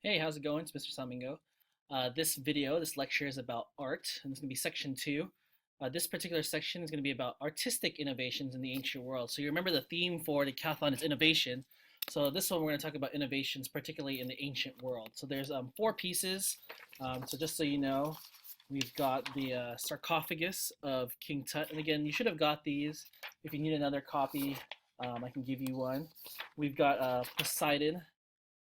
Hey, how's it going? It's Mr. Samingo. This lecture is about art, and it's going to be section two. This particular section is going to be about artistic innovations in the ancient world. So you remember the theme for the decathlon is innovation. So this one we're going to talk about innovations, particularly in the ancient world. So there's four pieces. So just so you know, we've got the sarcophagus of King Tut. And again, you should have got these. If you need another copy, I can give you one. We've got Poseidon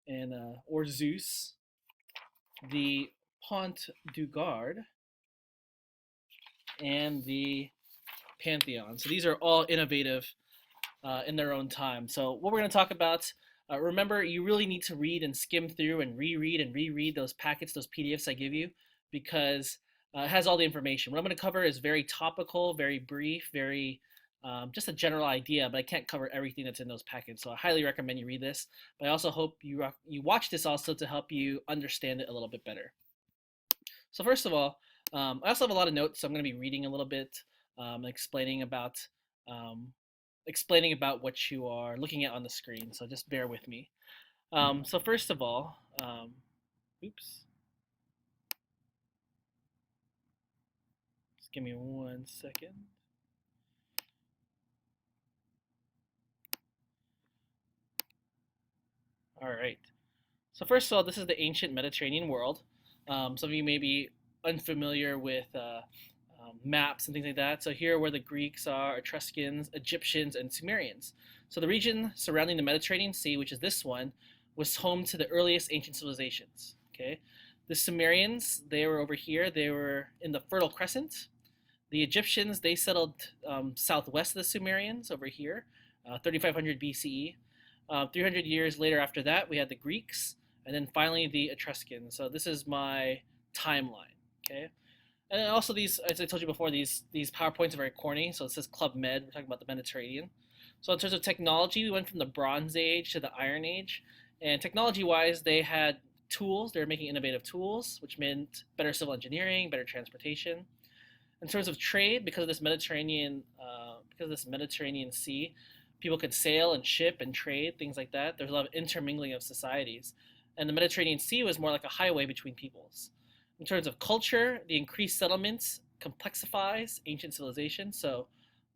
and or Zeus, the Pont du Gard, and the Pantheon. So these are all innovative in their own time. So what we're going to talk about, remember, you really need to read and skim through and reread those packets, those PDFs I give you, because it has all the information. What I'm going to cover is very topical, very brief, very just a general idea, but I can't cover everything that's in those packets. So I highly recommend you read this. But I also hope you watch this also to help you understand it a little bit better. So first of all, I also have a lot of notes. So I'm going to be reading a little bit, explaining about um, what you are looking at on the screen. So just bear with me. So first of all, oops, just give me 1 second. All right. So first of all, this is the ancient Mediterranean world. Some of you may be unfamiliar with maps and things like that. So here are where the Greeks are, Etruscans, Egyptians, and Sumerians. So the region surrounding the Mediterranean Sea, which is this one, was home to the earliest ancient civilizations. Okay, the Sumerians, they were over here. They were in the Fertile Crescent. The Egyptians, they settled southwest of the Sumerians over here, 3500 BCE. 300 years later after that, we had the Greeks, and then finally the Etruscans. So this is my timeline, okay? And then also these, as I told you before, these PowerPoints are very corny. So it says Club Med, we're talking about the Mediterranean. So in terms of technology, we went from the Bronze Age to the Iron Age. And technology-wise, they had tools. They were making innovative tools, which meant better civil engineering, better transportation. In terms of trade, because of this Mediterranean Sea, people could sail and ship and trade, things like that. There's a lot of intermingling of societies, and the Mediterranean Sea was more like a highway between peoples. In terms of culture, the increased settlements complexifies ancient civilization. So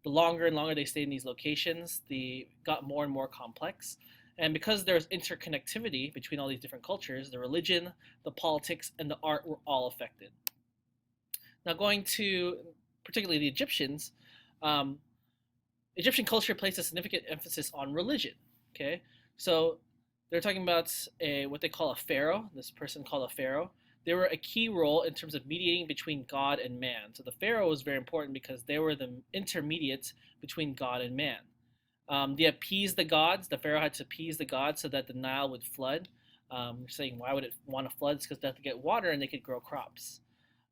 the longer and longer they stayed in these locations, they got more and more complex. And because there's interconnectivity between all these different cultures, the religion, the politics, and the art were all affected. Now, going to particularly the Egyptians, um, Egyptian culture placed a significant emphasis on religion. Okay, so they're talking about what they call a pharaoh. This person called a pharaoh. They were a key role in terms of mediating between God and man. So the pharaoh was very important because they were the intermediate between God and man. They appeased the gods. The pharaoh had to appease the gods so that the Nile would flood. Saying why would it want to flood? It's because they have to get water and they could grow crops.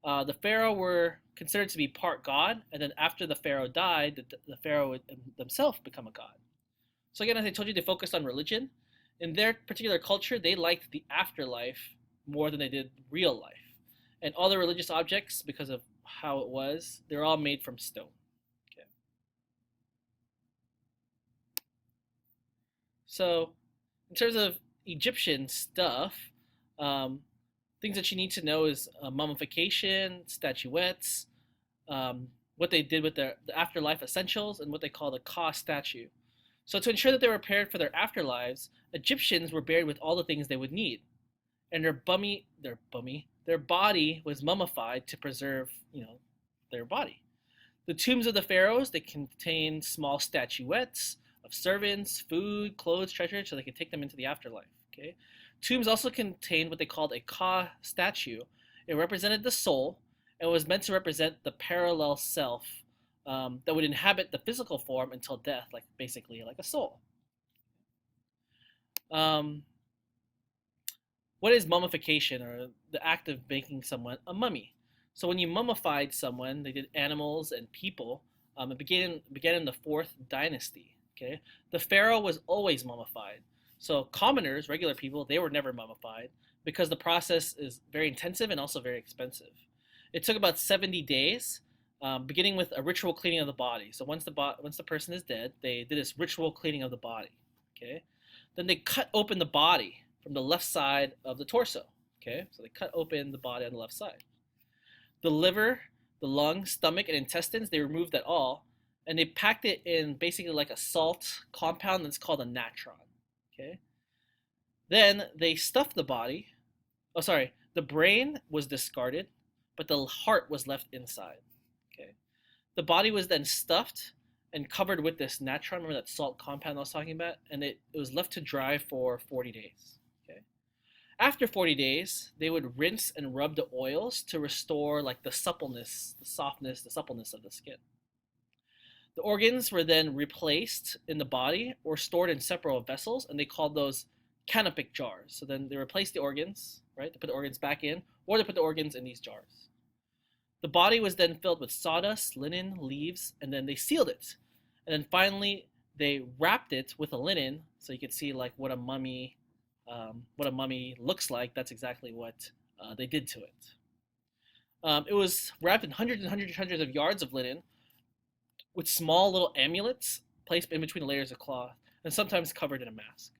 The pharaoh were considered to be part god, and then after the pharaoh died, the pharaoh would themselves become a god. So again, as I told you, they focused on religion. In their particular culture, they liked the afterlife more than they did real life. And all the religious objects, because of how it was, they're all made from stone. Okay. So in terms of Egyptian stuff, um, things that you need to know is mummification, statuettes, what they did with the afterlife essentials, and what they call the Ka statue. So to ensure that they were prepared for their afterlives, Egyptians were buried with all the things they would need, and their body was mummified to preserve, their body. The tombs of the pharaohs, they contained small statuettes of servants, food, clothes, treasure, so they could take them into the afterlife. Okay. Tombs also contained what they called a Ka statue. It represented the soul and was meant to represent the parallel self that would inhabit the physical form until death, like basically like a soul. Um, what is mummification, or the act of making someone a mummy? So when you mummified someone, they did animals and people. It began in the fourth dynasty. Okay, the pharaoh was always mummified. So commoners, regular people, they were never mummified because the process is very intensive and also very expensive. It took about 70 days, beginning with a ritual cleaning of the body. So once the person is dead, they did this ritual cleaning of the body. Okay, then they cut open the body from the left side of the torso. Okay, so they cut open the body on the left side. The liver, the lungs, stomach, and intestines, they removed that all, and they packed it in basically like a salt compound that's called a natron. Okay, then they stuffed the body. Oh, sorry, the brain was discarded, but the heart was left inside. Okay, the body was then stuffed and covered with this natron. Remember that salt compound I was talking about? And it was left to dry for 40 days. Okay. After 40 days, they would rinse and rub the oils to restore like the suppleness, the softness, the suppleness of the skin. The organs were then replaced in the body or stored in separate vessels, and they called those canopic jars. So then they replaced the organs, right, to put the organs back in, or they put the organs in these jars. The body was then filled with sawdust, linen, leaves, and then they sealed it. And then finally, they wrapped it with a linen, so you could see like what a mummy looks like. That's exactly what they did to it. It was wrapped in hundreds and hundreds of yards of linen, with small little amulets placed in between the layers of cloth, and sometimes covered in a mask.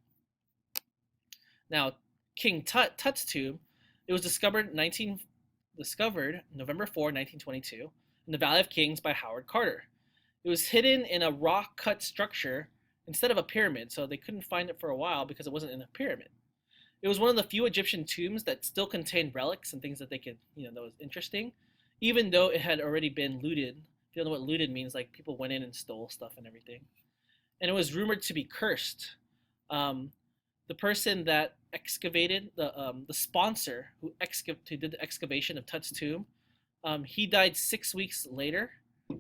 Now, King Tut's tomb, it was discovered November 4, 1922, in the Valley of Kings by Howard Carter. It was hidden in a rock-cut structure instead of a pyramid, so they couldn't find it for a while because it wasn't in a pyramid. It was one of the few Egyptian tombs that still contained relics and things that they could, that was interesting, even though it had already been looted. If you don't know what looted means, like people went in and stole stuff and everything. And it was rumored to be cursed. The person that excavated, the sponsor who did the excavation of Tut's tomb, he died 6 weeks later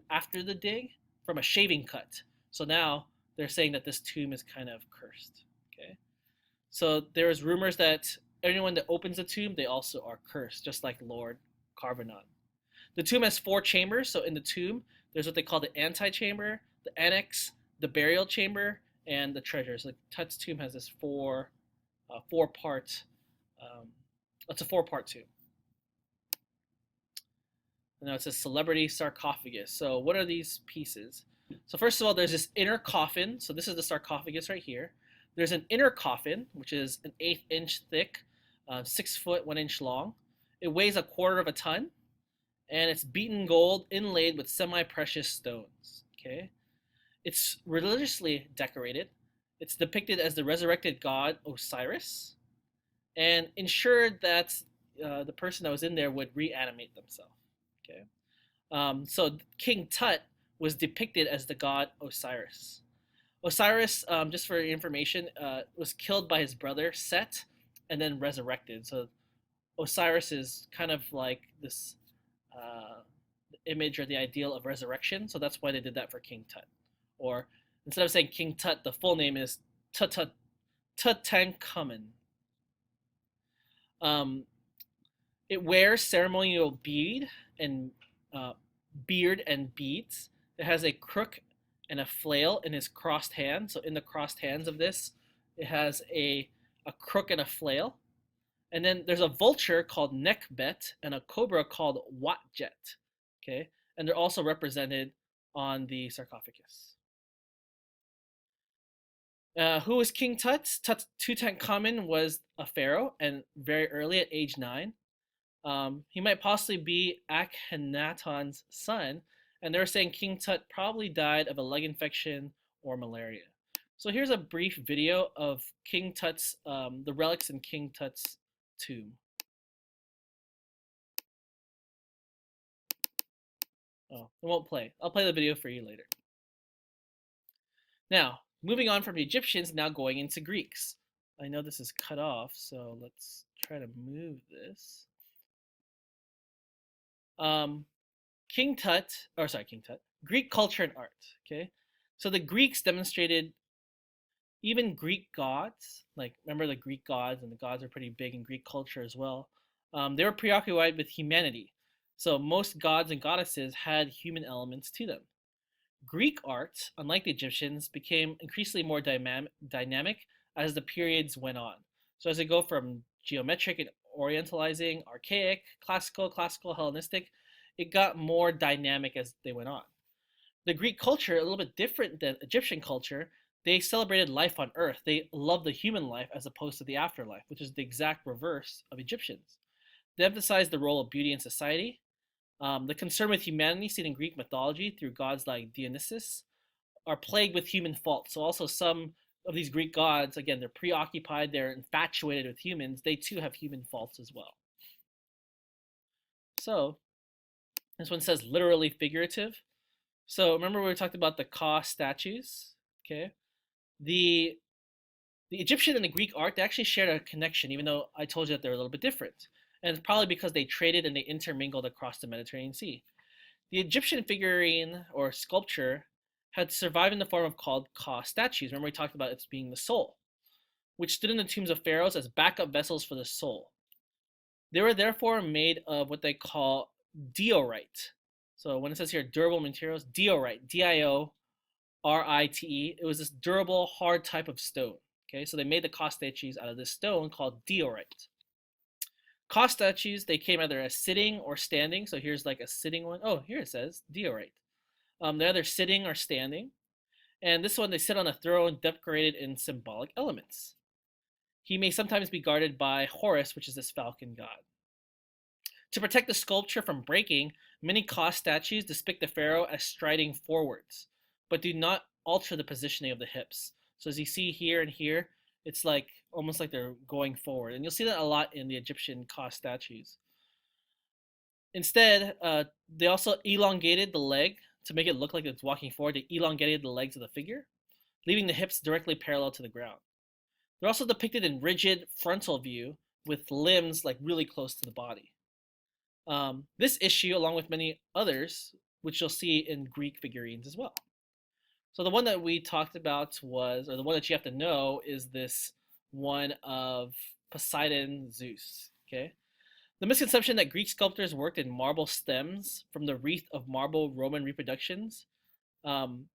after the dig from a shaving cut. So now they're saying that this tomb is kind of cursed. Okay, so there is rumors that anyone that opens the tomb, they also are cursed, just like Lord Carvanon. The tomb has 4 chambers. So in the tomb, there's what they call the antechamber, the annex, the burial chamber, and the treasure. So Tut's tomb has this four part. It's a 4-part tomb. And now it says celebrity sarcophagus. So what are these pieces? So first of all, there's this inner coffin. So this is the sarcophagus right here. There's an inner coffin, which is an 1/8 inch thick, 6 foot 1 inch long. It weighs 1/4 of a ton, and it's beaten gold inlaid with semi-precious stones. Okay, it's religiously decorated. It's depicted as the resurrected god Osiris, and ensured that the person that was in there would reanimate themselves. Okay, so King Tut was depicted as the god Osiris. Osiris, just for your information, was killed by his brother Set, and then resurrected. So Osiris is kind of like this image or the ideal of resurrection. So that's why they did that for King Tut. Or instead of saying King Tut, the full name is Tutankhamun. It wears ceremonial beard and beads. It has a crook and a flail in his crossed hand. So in the crossed hands of this, it has a crook and a flail. And then there's a vulture called Nekbet and a cobra called Watjet. Okay, and they're also represented on the sarcophagus. Who was King Tut? Tutankhamun was a pharaoh, and very early at age 9. He might possibly be Akhenaton's son, and they're saying King Tut probably died of a leg infection or malaria. So here's a brief video of King Tut's, the relics in King Tut's tomb. Oh, it won't play. I'll play the video for you later. Now, moving on from the Egyptians, now going into Greeks. I know this is cut off, so let's try to move this. King Tut, Greek culture and art, okay? So the Greeks demonstrated even Greek gods, like remember the Greek gods, and the gods are pretty big in Greek culture as well. They were preoccupied with humanity. So most gods and goddesses had human elements to them. Greek art, unlike the Egyptians, became increasingly more dynamic as the periods went on. So as they go from geometric and orientalizing, archaic, classical, Hellenistic, it got more dynamic as they went on. The Greek culture, a little bit different than Egyptian culture, they celebrated life on Earth. They loved the human life as opposed to the afterlife, which is the exact reverse of Egyptians. They emphasized the role of beauty in society. The concern with humanity seen in Greek mythology through gods like Dionysus are plagued with human faults. So also some of these Greek gods, again, they're preoccupied, they're infatuated with humans. They too have human faults as well. So this one says literally figurative. So remember we talked about the Ka statues, okay? The Egyptian and the Greek art, they actually shared a connection, even though I told you that they're a little bit different. And it's probably because they traded and they intermingled across the Mediterranean Sea. The Egyptian figurine or sculpture had survived in the form of called Ka statues. Remember we talked about it being the soul, which stood in the tombs of pharaohs as backup vessels for the soul. They were therefore made of what they call diorite. So when it says here durable materials, diorite, Diorite, it was this durable, hard type of stone. Okay, so they made the Ka statues out of this stone called diorite. Ka statues, they came either as sitting or standing. So here's like a sitting one. Oh, here it says diorite. They're either sitting or standing. And this one, they sit on a throne decorated in symbolic elements. He may sometimes be guarded by Horus, which is this falcon god. To protect the sculpture from breaking, many Ka statues depict the pharaoh as striding forwards, but do not alter the positioning of the hips. So as you see here and here, it's like almost like they're going forward. And you'll see that a lot in the Egyptian Ka statues. Instead, they also elongated the leg to make it look like it's walking forward. They elongated the legs of the figure, leaving the hips directly parallel to the ground. They're also depicted in rigid frontal view with limbs like really close to the body. This issue, along with many others, which you'll see in Greek figurines as well. So the one that we talked about was, or the one that you have to know, is this one of Poseidon Zeus. Okay, the misconception that Greek sculptors worked in marble stems from the wreath of marble Roman reproductions. Again,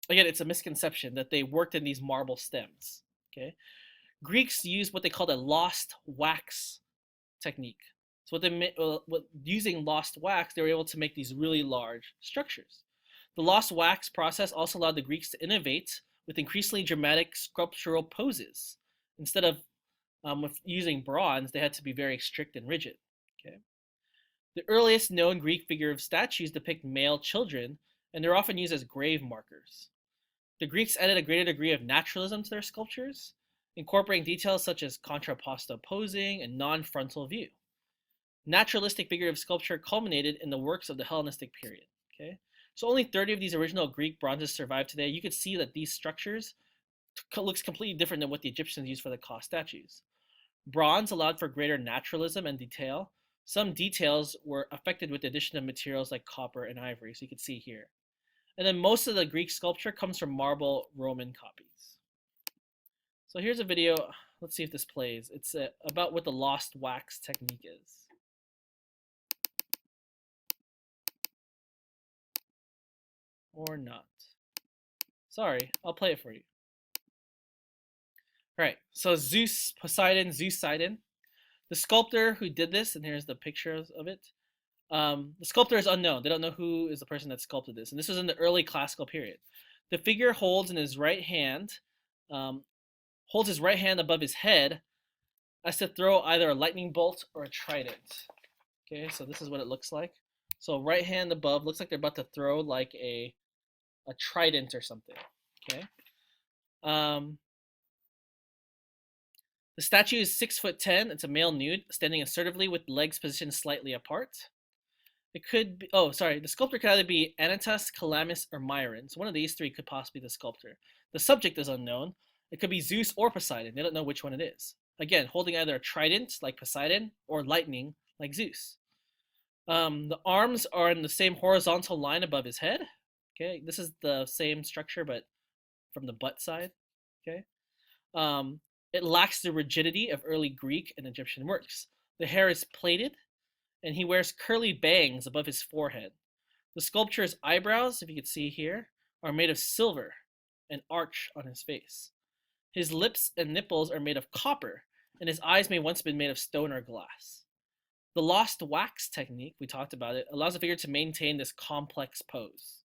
it's a misconception that they worked in these marble stems. Okay, Greeks used what they called a lost wax technique. So using lost wax, they were able to make these really large structures. The lost wax process also allowed the Greeks to innovate with increasingly dramatic sculptural poses. Instead of with using bronze, they had to be very strict and rigid. Okay. The earliest known Greek figurative statues depict male children, and they're often used as grave markers. The Greeks added a greater degree of naturalism to their sculptures, incorporating details such as contrapposto posing and non-frontal view. Naturalistic figurative sculpture culminated in the works of the Hellenistic period. Okay, so only 30 of these original Greek bronzes survive today. You could see that these structures looks completely different than what the Egyptians used for the Ka statues. Bronze allowed for greater naturalism and detail. Some details were affected with the addition of materials like copper and ivory, so you can see here. And then most of the Greek sculpture comes from marble Roman copies. So here's a video. Let's see if this plays. It's about what the lost wax technique is. Or not. Sorry, I'll play it for you. All right, so Zeus, Poseidon, Zeuseidon. The sculptor who did this, and here's the pictures of it. The sculptor is unknown. They don't know who is the person that sculpted this. And this was in the early classical period. The figure holds in his right hand, holds his right hand above his head as to throw either a lightning bolt or a trident. Okay, so this is what it looks like. So right hand above, looks like they're about to throw like a trident or something. Okay. The statue is 6'10". It's a male nude, standing assertively with legs positioned slightly apart. It could be, oh, sorry, the sculptor could either be Anytus, Calamus, or Myron. So one of these three could possibly be the sculptor. The subject is unknown. It could be Zeus or Poseidon. They don't know which one it is. Again, holding either a trident, like Poseidon, or lightning, like Zeus. The arms are in the same horizontal line above his head. Okay, this is the same structure, but from the butt side. Okay. It lacks the rigidity of early Greek and Egyptian works. The hair is plaited, and he wears curly bangs above his forehead. The sculpture's eyebrows, if you can see here, are made of silver and arch on his face. His lips and nipples are made of copper, and his eyes may once have been made of stone or glass. The lost wax technique, we talked about it, allows a figure to maintain this complex pose,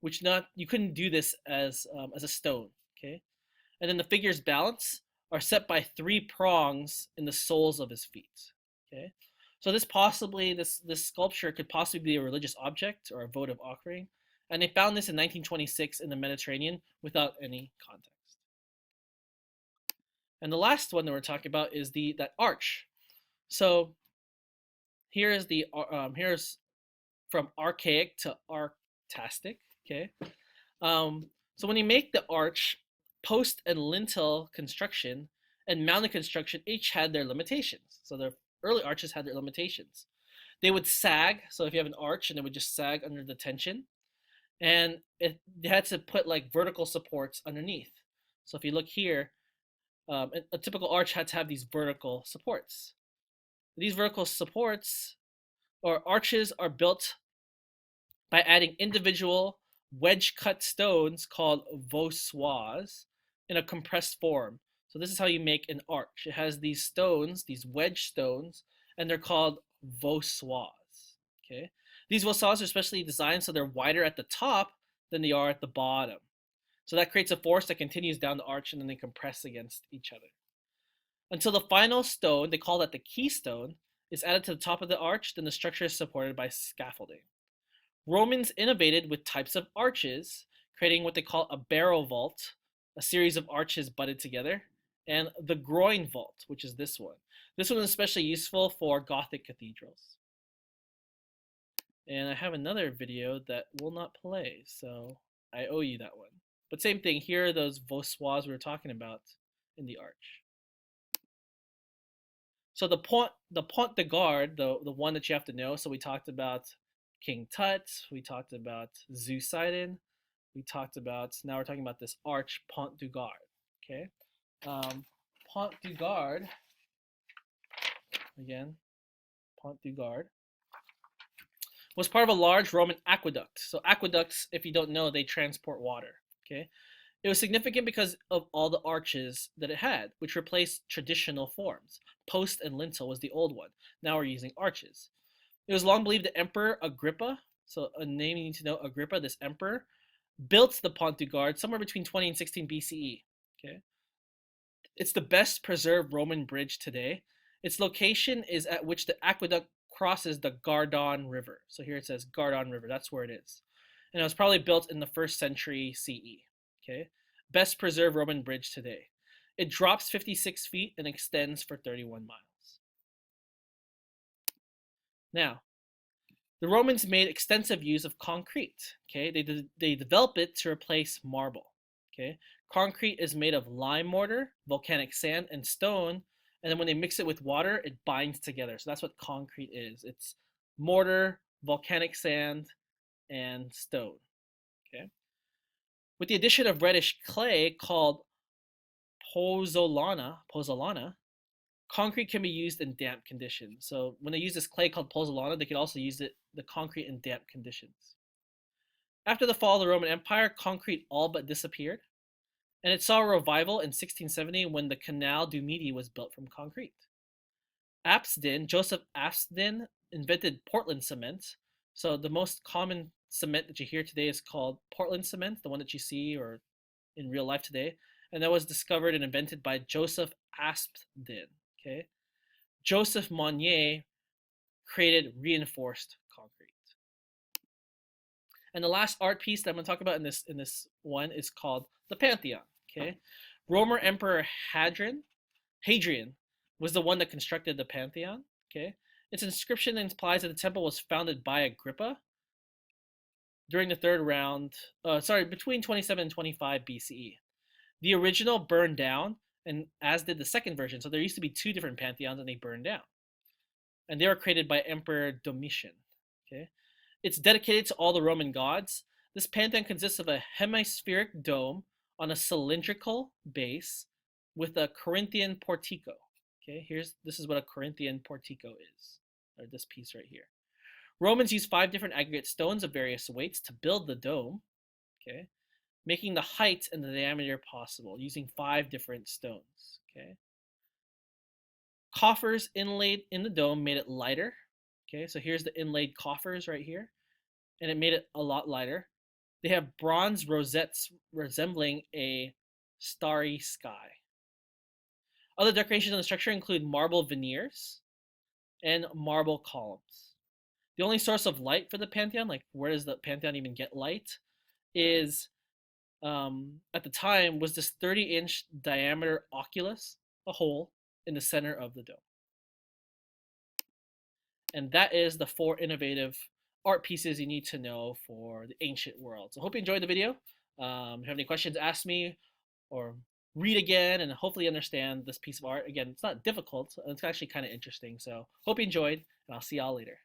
which you couldn't do this as a stone. Okay, and then the figure's balance are set by 3 prongs in the soles of his feet. Okay, so this sculpture could possibly be a religious object or a votive offering, and they found this in 1926 in the Mediterranean without any context. And the last one that we're talking about is that arch. So here's from archaic to arctastic. Okay, so when you make the arch, post and lintel construction and mounted construction each had their limitations. So the early arches had their limitations. They would sag. So if you have an arch and it would just sag under the tension, and they had to put like vertical supports underneath. So if you look here, a typical arch had to have these vertical supports. These vertical supports or arches are built by adding individual wedge-cut stones called voussoirs in a compressed form. So this is how you make an arch. It has these stones, these wedge stones, and they're called voussoirs. Okay, these voussoirs are specially designed so they're wider at the top than they are at the bottom. So that creates a force that continues down the arch and then they compress against each other. Until the final stone, they call that the keystone, is added to the top of the arch, then the structure is supported by scaffolding. Romans innovated with types of arches, creating what they call a barrow vault, a series of arches butted together, and the groin vault, which is this one. This one is especially useful for Gothic cathedrals. And I have another video that will not play, so I owe you that one. But same thing, here are those voussoirs we were talking about in the arch. So the Pont de Garde, the one that you have to know, so we talked about King Tut, we talked about Zeuseidon, we talked about, now we're talking about this arch, Pont du Gard, okay? Pont du Gard, again, Pont du Gard, was part of a large Roman aqueduct. So aqueducts, if you don't know, they transport water, okay? It was significant because of all the arches that it had, which replaced traditional forms. Post and lintel was the old one. Now we're using arches. It was long believed that Emperor Agrippa, so a name you need to know, Agrippa, this emperor, built the Pont du Gard somewhere between 20 and 16 BCE. Okay, it's the best preserved Roman bridge today. Its location is at which the aqueduct crosses the Gardon River. So here it says Gardon River. That's where it is. And it was probably built in the 1st century CE. Okay, best preserved Roman bridge today. It drops 56 feet and extends for 31 miles. Now, the Romans made extensive use of concrete. Okay, they developed it to replace marble. Okay, concrete is made of lime mortar, volcanic sand, and stone. And then when they mix it with water, it binds together. So that's what concrete is. It's mortar, volcanic sand, and stone. Okay. With the addition of reddish clay called pozzolana, concrete can be used in damp conditions. So when they use this clay called pozzolana, they could also use the concrete in damp conditions. After the fall of the Roman Empire, concrete all but disappeared, and it saw a revival in 1670 when the Canal du Midi was built from concrete. Joseph Apsden, invented Portland cement. So the most common cement that you hear today is called Portland cement, the one that you see or in real life today, and that was discovered and invented by Joseph Apsden. Okay, Joseph Monnier created reinforced concrete. And the last art piece that I'm going to talk about in this one is called the Pantheon. Okay, Roman Emperor Hadrian was the one that constructed the Pantheon. Okay, its inscription implies that the temple was founded by Agrippa during the between 27 and 25 BCE. The original burned down, and as did the second version. So there used to be 2 different pantheons, and they burned down. And they were created by Emperor Domitian. Okay, it's dedicated to all the Roman gods. This pantheon consists of a hemispheric dome on a cylindrical base with a Corinthian portico. Okay, this is what a Corinthian portico is, or this piece right here. Romans used 5 different aggregate stones of various weights to build the dome. Okay, making the height and the diameter possible using 5 different stones. Okay, coffers inlaid in the dome made it lighter. Okay, so here's the inlaid coffers right here, and it made it a lot lighter. They have bronze rosettes resembling a starry sky. Other decorations in the structure include marble veneers and marble columns. The only source of light for the Pantheon, like where does the Pantheon even get light, is at the time was this 30-inch diameter oculus, a hole in the center of the dome. And that is the 4 innovative art pieces you need to know for the ancient world. So I hope you enjoyed the video. If you have any questions, ask me or read again and hopefully understand this piece of art. Again, it's not difficult. It's actually kind of interesting. So hope you enjoyed, and I'll see y'all later.